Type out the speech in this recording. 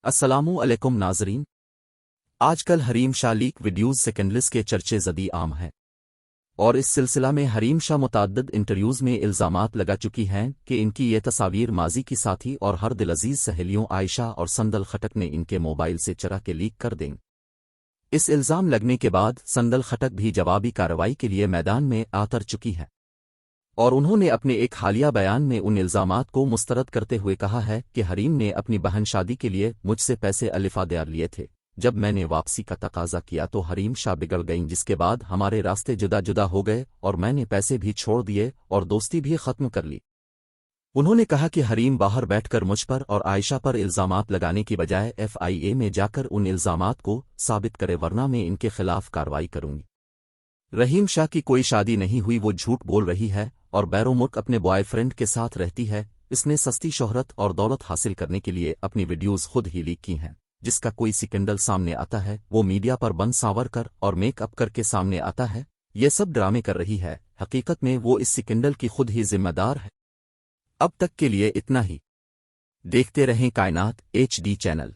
السلام علیکم ناظرین۔ آج کل حریم شاہ لیک ویڈیوز سیکنڈلز کے چرچے زدی عام ہیں، اور اس سلسلہ میں حریم شاہ متعدد انٹرویوز میں الزامات لگا چکی ہیں کہ ان کی یہ تصاویر ماضی کی ساتھی اور ہر دلعزیز سہیلیوں عائشہ اور سندل خٹک نے ان کے موبائل سے چرا کے لیک کر دیں۔ اس الزام لگنے کے بعد سندل خٹک بھی جوابی کارروائی کے لیے میدان میں اتر چکی ہے، اور انہوں نے اپنے ایک حالیہ بیان میں ان الزامات کو مسترد کرتے ہوئے کہا ہے کہ حریم نے اپنی بہن شادی کے لیے مجھ سے پیسے الفا لیے تھے۔ جب میں نے واپسی کا تقاضا کیا تو حریم شاہ بگڑ گئیں، جس کے بعد ہمارے راستے جدا جدا ہو گئے اور میں نے پیسے بھی چھوڑ دیے اور دوستی بھی ختم کر لی۔ انہوں نے کہا کہ حریم باہر بیٹھ کر مجھ پر اور عائشہ پر الزامات لگانے کی بجائے FIA میں جا کر ان الزامات کو ثابت کرے، ورنہ میں ان کے خلاف کارروائی کروں گی۔ رحیم شاہ کی کوئی شادی نہیں ہوئی، وہ جھوٹ بول رہی ہے اور بیرون ملک اپنے بوائے فرینڈ کے ساتھ رہتی ہے۔ اس نے سستی شہرت اور دولت حاصل کرنے کے لیے اپنی ویڈیوز خود ہی لیک کی ہیں۔ جس کا کوئی سکینڈل سامنے آتا ہے وہ میڈیا پر بن سانور کر اور میک اپ کر کے سامنے آتا ہے۔ یہ سب ڈرامے کر رہی ہے، حقیقت میں وہ اس سکینڈل کی خود ہی ذمہ دار ہے۔ اب تک کے لیے اتنا ہی۔ دیکھتے رہیں کائنات HD چینل۔